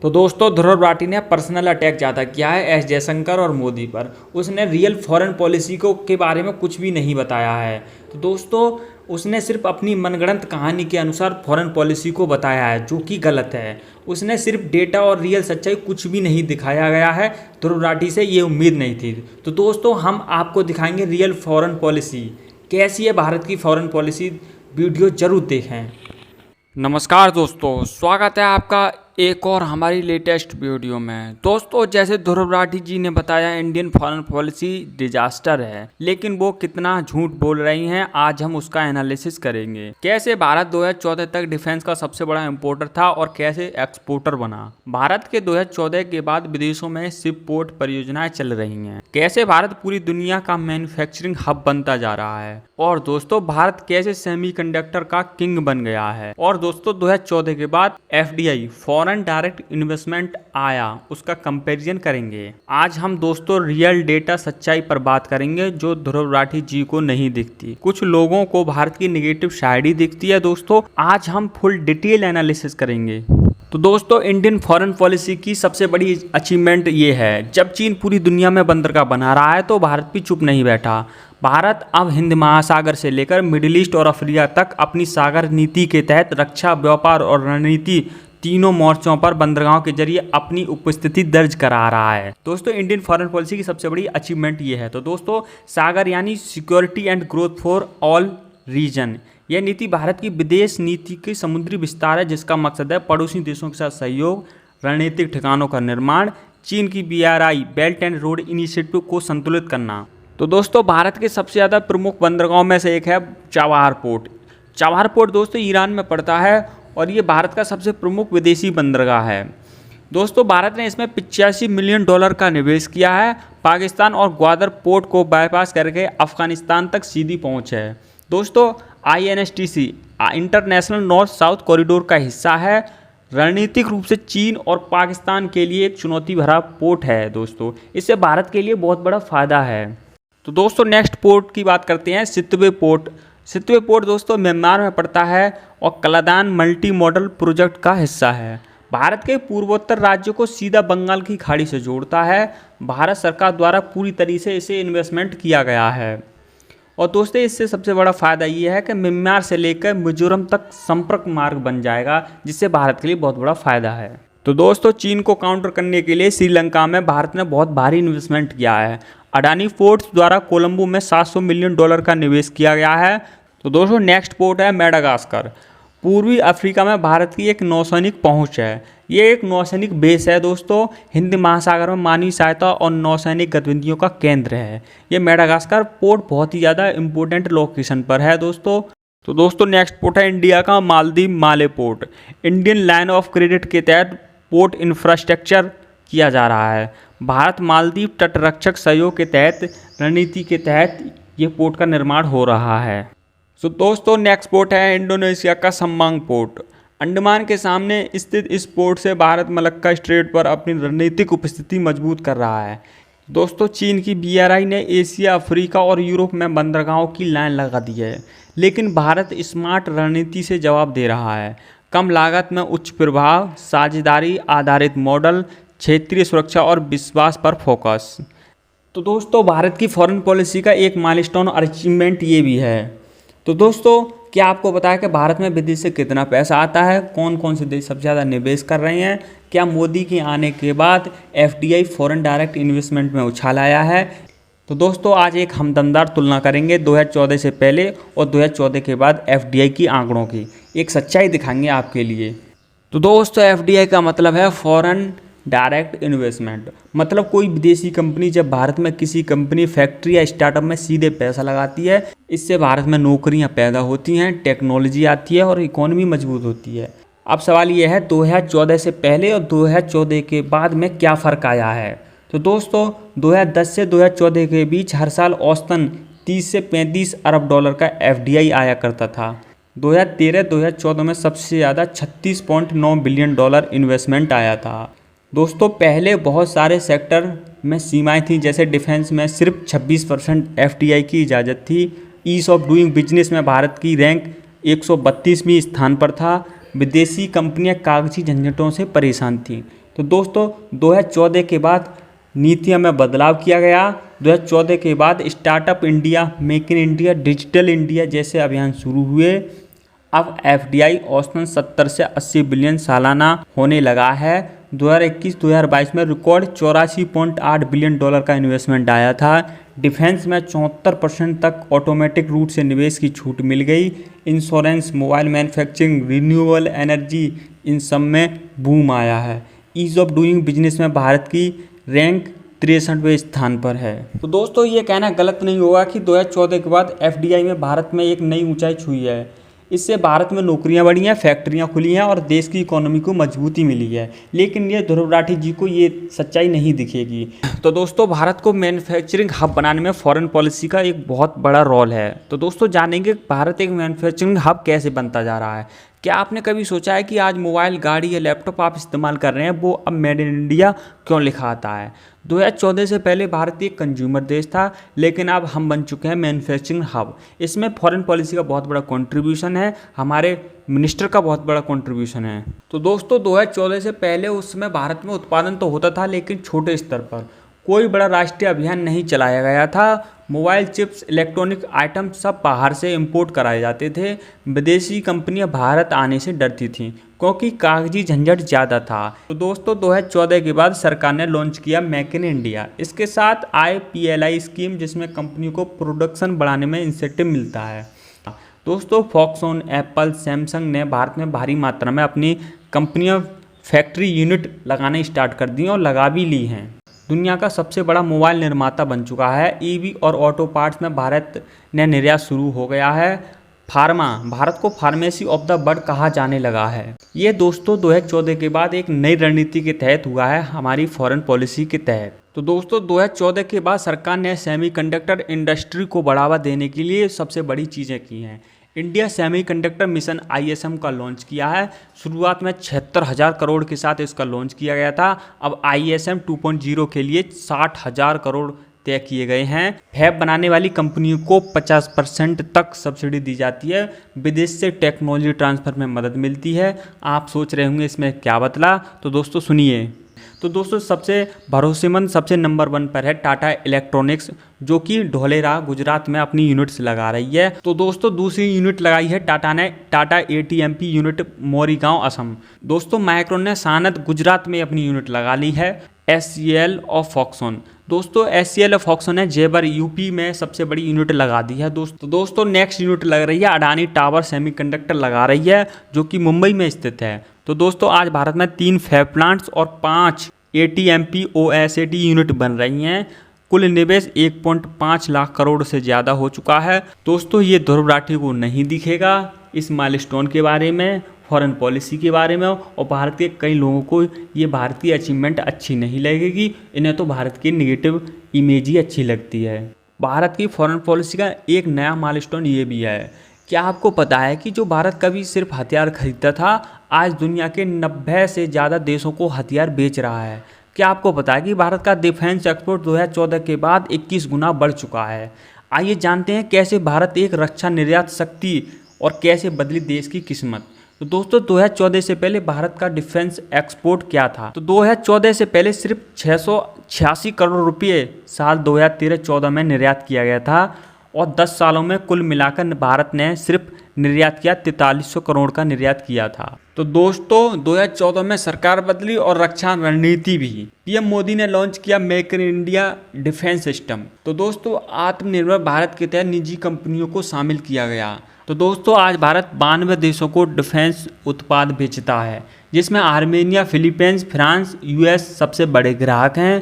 तो दोस्तों ध्रुव राठी ने पर्सनल अटैक ज़्यादा किया है एस जयशंकर और मोदी पर। उसने रियल फॉरेन पॉलिसी को के बारे में कुछ भी नहीं बताया है। तो दोस्तों उसने सिर्फ अपनी मनगढ़ंत कहानी के अनुसार फॉरेन पॉलिसी को बताया है, जो कि गलत है। उसने सिर्फ डेटा और रियल सच्चाई कुछ भी नहीं दिखाया गया है। ध्रुव राठी से ये उम्मीद नहीं थी। तो दोस्तों हम आपको दिखाएंगे रियल फॉरेन पॉलिसी कैसी है, भारत की फॉरेन पॉलिसी। वीडियो जरूर देखें। नमस्कार दोस्तों, स्वागत है आपका एक और हमारी लेटेस्ट वीडियो में। दोस्तों जैसे ध्रुव राठी जी ने बताया इंडियन फॉरेन पॉलिसी डिजास्टर है, लेकिन वो कितना झूठ बोल रही हैं आज हम उसका एनालिसिस करेंगे। कैसे भारत 2014 तक डिफेंस का सबसे बड़ा इंपोर्टर था और कैसे एक्सपोर्टर बना। भारत के 2014 के बाद विदेशों में शिप पोर्ट परियोजनाएं चल रही हैं। कैसे भारत पूरी दुनिया का मैन्युफैक्चरिंग हब बनता जा रहा है। और दोस्तों भारत कैसे सेमीकंडक्टर का किंग बन गया है। और दोस्तों 2014 के बाद FDI फॉरेन डायरेक्ट इन्वेस्टमेंट आया, उसका कंपैरिजन करेंगे। आज हम दोस्तों रियल डेटा सच्चाई पर बात करेंगे जो ध्रुव राठी जी को नहीं दिखती। कुछ लोगों को भारत की नेगेटिव साइड ही दिखती है। दोस्तों आज हम फुल डिटेल एनालिसिस करेंगे। तो दोस्तों इंडियन फॉरेन पॉलिसी की सबसे बड़ी अचीवमेंट ये है, जब चीन पूरी दुनिया में बंदरगाह बना रहा है तो भारत भी चुप नहीं बैठा। भारत अब हिंद महासागर से लेकर मिडिल ईस्ट और अफ्रीका तक अपनी सागर नीति के तहत रक्षा, व्यापार और रणनीति तीनों मोर्चों पर बंदरगाहों के जरिए अपनी उपस्थिति दर्ज करा रहा है। दोस्तों इंडियन फॉरेन पॉलिसी की सबसे बड़ी अचीवमेंट ये है। तो दोस्तों सागर यानी security and growth for all region, यह नीति भारत की विदेश नीति की समुद्री विस्तार है, जिसका मकसद है पड़ोसी देशों के साथ सहयोग, रणनीतिक ठिकानों का निर्माण, चीन की BRI belt and road initiative को संतुलित करना। तो दोस्तों भारत के सबसे ज़्यादा प्रमुख बंदरगाहों में से एक है चाबहार पोर्ट। चाबहार पोर्ट दोस्तों ईरान में पड़ता है और ये भारत का सबसे प्रमुख विदेशी बंदरगाह है। दोस्तों भारत ने इसमें $85 मिलियन का निवेश किया है। पाकिस्तान और ग्वादर पोर्ट को बाईपास करके अफगानिस्तान तक सीधी पहुँच है। दोस्तों INSTC international north south corridor का हिस्सा है। रणनीतिक रूप से चीन और पाकिस्तान के लिए एक चुनौती भरा पोर्ट है। दोस्तों इससे भारत के लिए बहुत बड़ा फ़ायदा है। तो दोस्तों नेक्स्ट पोर्ट की बात करते हैं, सितवे पोर्ट। सितवे पोर्ट दोस्तों म्यांमार में पड़ता है और कलादान मल्टी मॉडल प्रोजेक्ट का हिस्सा है। भारत के पूर्वोत्तर राज्यों को सीधा बंगाल की खाड़ी से जोड़ता है। भारत सरकार द्वारा पूरी तरीके से इसे इन्वेस्टमेंट किया गया है। और दोस्तों इससे सबसे बड़ा फ़ायदा ये है कि म्यांमार से लेकर मिजोरम तक संपर्क मार्ग बन जाएगा, जिससे भारत के लिए बहुत बड़ा फ़ायदा है। तो दोस्तों चीन को काउंटर करने के लिए श्रीलंका में भारत ने बहुत भारी इन्वेस्टमेंट किया है। अडानी पोर्ट्स द्वारा कोलंबो में $700 मिलियन का निवेश किया गया है। तो दोस्तों नेक्स्ट पोर्ट है मेडागास्कर। पूर्वी अफ्रीका में भारत की एक नौसैनिक पहुंच है। ये एक नौसैनिक बेस है दोस्तों, हिंद महासागर में मानवीय सहायता और नौसैनिक गतिविधियों का केंद्र है। ये मेडागास्कर पोर्ट बहुत ही ज़्यादा इंपॉर्टेंट लोकेशन पर है दोस्तों। तो दोस्तों नेक्स्ट पोर्ट है इंडिया का Maldives Male port. Indian line of credit के तहत पोर्ट इंफ्रास्ट्रक्चर किया जा रहा है। भारत मालदीव तटरक्षक सहयोग के तहत रणनीति के तहत ये पोर्ट का निर्माण हो रहा है। तो दोस्तों नेक्स्ट पोर्ट है इंडोनेशिया का सम्मांग पोर्ट। अंडमान के सामने स्थित इस पोर्ट से भारत मलक्का स्ट्रेट पर अपनी रणनीतिक उपस्थिति मजबूत कर रहा है। दोस्तों चीन की BRI ने एशिया, अफ्रीका और यूरोप में बंदरगाहों की लाइन लगा दी है, लेकिन भारत स्मार्ट रणनीति से जवाब दे रहा है। कम लागत में उच्च प्रभाव, साझेदारी आधारित मॉडल, क्षेत्रीय सुरक्षा और विश्वास पर फोकस। तो दोस्तों भारत की फॉरेन पॉलिसी का एक माइलस्टोन अचीवमेंट ये भी है। तो दोस्तों क्या आपको पता है कि भारत में विदेश से कितना पैसा आता है, कौन कौन से देश सबसे ज़्यादा निवेश कर रहे हैं। क्या मोदी के आने के बाद FDI फॉरेन डायरेक्ट इन्वेस्टमेंट में उछाल आया है। तो दोस्तों आज एक हम दमदार तुलना करेंगे 2014 से पहले और 2014 के बाद FDI की आंकड़ों की। एक सच्चाई दिखाएंगे आपके लिए। तो दोस्तों FDI का मतलब है फॉरेन डायरेक्ट इन्वेस्टमेंट। मतलब कोई विदेशी कंपनी जब भारत में किसी कंपनी, फैक्ट्री या स्टार्टअप में सीधे पैसा लगाती है, इससे भारत में नौकरियां पैदा होती हैं, टेक्नोलॉजी आती है और इकोनॉमी मजबूत होती है। अब सवाल यह है 2014 से पहले और 2014 के बाद में क्या फ़र्क आया है। तो दोस्तों 2010 से 2014 के बीच हर साल औसतन 30 से 35 अरब डॉलर का FDI आया करता था। 2013-2014 में सबसे ज़्यादा $36.9 बिलियन इन्वेस्टमेंट आया था। दोस्तों पहले बहुत सारे सेक्टर में सीमाएं थीं, जैसे डिफेंस में सिर्फ 26% FDI की इजाज़त थी। ईज़ ऑफ डूइंग बिजनेस में भारत की रैंक 132वें स्थान पर था। विदेशी कंपनियां कागजी झंझटों से परेशान थीं। तो दोस्तों 2014 के बाद नीतियों में बदलाव किया गया। 2014 के बाद startup India, make in India, digital India जैसे अभियान शुरू हुए। अब एफडीआई औसतन 70 से 80 बिलियन सालाना होने लगा है। 2021-2022 में रिकॉर्ड 84.8 बिलियन डॉलर का इन्वेस्टमेंट आया था। डिफेंस में 74% तक ऑटोमेटिक रूट से निवेश की छूट मिल गई। Insurance, mobile manufacturing, renewable energy, इन सब में बूम आया है। ईज ऑफ डूइंग बिजनेस में भारत की रैंक 63वें स्थान पर है। तो दोस्तों ये कहना गलत नहीं होगा कि 2014 के बाद एफडीआई में भारत में एक नई ऊंचाई छुई है। इससे भारत में नौकरियां बढ़ी हैं, फैक्ट्रियां खुली हैं और देश की इकोनॉमी को मजबूती मिली है। लेकिन ये ध्रुव राठी जी को ये सच्चाई नहीं दिखेगी। तो दोस्तों भारत को मैन्युफैक्चरिंग हब बनाने में फॉरेन पॉलिसी का एक बहुत बड़ा रोल है। तो दोस्तों जानेंगे भारत एक मैन्युफैक्चरिंग हब कैसे बनता जा रहा है। क्या आपने कभी सोचा है कि आज मोबाइल, गाड़ी या लैपटॉप आप इस्तेमाल कर रहे हैं वो अब मेड इन इंडिया क्यों लिखा आता है? 2014 से पहले भारत एक कंज्यूमर देश था, लेकिन अब हम बन चुके हैं मैन्युफैक्चरिंग हब। इसमें फॉरेन पॉलिसी का बहुत बड़ा कंट्रीब्यूशन है, हमारे मिनिस्टर का बहुत बड़ा कंट्रीब्यूशन है। तो दोस्तों 2014 से पहले उस समय भारत में उत्पादन तो होता था, लेकिन छोटे स्तर पर कोई बड़ा राष्ट्रीय अभियान नहीं चलाया गया था। मोबाइल चिप्स, इलेक्ट्रॉनिक आइटम सब बाहर से इंपोर्ट कराए जाते थे। विदेशी कंपनियां भारत आने से डरती थीं क्योंकि कागजी झंझट ज़्यादा था। तो दोस्तों 2014 के बाद सरकार ने लॉन्च किया मेक इन इंडिया। इसके साथ IPLI स्कीम, जिसमें कंपनियों को प्रोडक्शन बढ़ाने में इंसेंटिव मिलता है। दोस्तों फॉक्सकॉन, एप्पल, सैमसंग ने भारत में भारी मात्रा में अपनी कंपनियां फैक्ट्री यूनिट लगाने स्टार्ट कर दी और लगा भी ली हैं। दुनिया का सबसे बड़ा मोबाइल निर्माता बन चुका है। EV और ऑटो पार्ट्स में भारत ने निर्यात शुरू हो गया है। फार्मा, भारत को फार्मेसी ऑफ द वर्ल्ड कहा जाने लगा है। ये दोस्तों 2014 के बाद एक नई रणनीति के तहत हुआ है, हमारी फॉरेन पॉलिसी के तहत। तो दोस्तों 2014 के बाद सरकार ने सेमीकंडक्टर इंडस्ट्री को बढ़ावा देने के लिए सबसे बड़ी चीज़ें की हैं। इंडिया सेमीकंडक्टर मिशन ISM का लॉन्च किया है। शुरुआत में 76,000 करोड़ के साथ इसका लॉन्च किया गया था। अब ISM 2.0 के लिए 60,000 करोड़ तय किए गए हैं। फैब बनाने वाली कंपनियों को 50% तक सब्सिडी दी जाती है। विदेश से टेक्नोलॉजी ट्रांसफ़र में मदद मिलती है। आप सोच रहे होंगे इसमें क्या बदला, तो दोस्तों सुनिए। तो दोस्तों सबसे भरोसेमंद, सबसे नंबर 1 पर है टाटा इलेक्ट्रॉनिक्स, जो कि ढोलेरा गुजरात में अपनी यूनिट्स लगा रही है। तो दोस्तों दूसरी यूनिट लगाई है टाटा ने, टाटा ATMP यूनिट मोरीगांव असम। दोस्तों माइक्रोन ने सानद गुजरात में अपनी यूनिट लगा ली है। SCL और फॉक्सकॉन, दोस्तों SCL और फॉक्सकॉन ने जेबर UP में सबसे बड़ी यूनिट लगा दी है। दोस्तों नेक्स्ट यूनिट लग रही है अडानी टावर सेमीकंडक्टर लगा रही है, जो कि मुंबई में स्थित है। तो दोस्तों आज भारत में 3 फैब प्लांट्स और 5 ATMP OSAT यूनिट बन रही हैं। कुल निवेश 1.5 लाख करोड़ से ज़्यादा हो चुका है। दोस्तों ये ध्रुव राठी को नहीं दिखेगा इस माइलस्टोन के बारे में, फॉरेन पॉलिसी के बारे में, और भारत के कई लोगों को ये भारत की अचीवमेंट अच्छी नहीं लगेगी। इन्हें तो भारत की नेगेटिव इमेज ही अच्छी लगती है। भारत की फॉरेन पॉलिसी का एक नया माइलस्टोन ये भी है, क्या आपको पता है कि जो भारत कभी सिर्फ हथियार खरीदता था, आज दुनिया के 90 से ज़्यादा देशों को हथियार बेच रहा है। क्या आपको पता है कि भारत का डिफेंस एक्सपोर्ट 2014 के बाद 21 गुना बढ़ चुका है। आइए जानते हैं कैसे भारत एक रक्षा निर्यात शक्ति और कैसे बदली देश की किस्मत। तो दोस्तों 2014 से पहले भारत का डिफेंस एक्सपोर्ट क्या था? तो 2014 से पहले सिर्फ 686 करोड़ रुपये साल 2013-14 में निर्यात किया गया था, और 10 सालों में कुल मिलाकर भारत ने सिर्फ निर्यात किया 4300 करोड़ का निर्यात किया था। तो दोस्तों 2014 में सरकार बदली और रक्षा रणनीति भी। PM मोदी ने लॉन्च किया make in India defence system. तो दोस्तों आत्मनिर्भर भारत के तहत निजी कंपनियों को शामिल किया गया। तो दोस्तों आज भारत 92 देशों को डिफेंस उत्पाद बेचता है, जिसमें आर्मेनिया, फिलीपींस, फ्रांस, US सबसे बड़े ग्राहक हैं।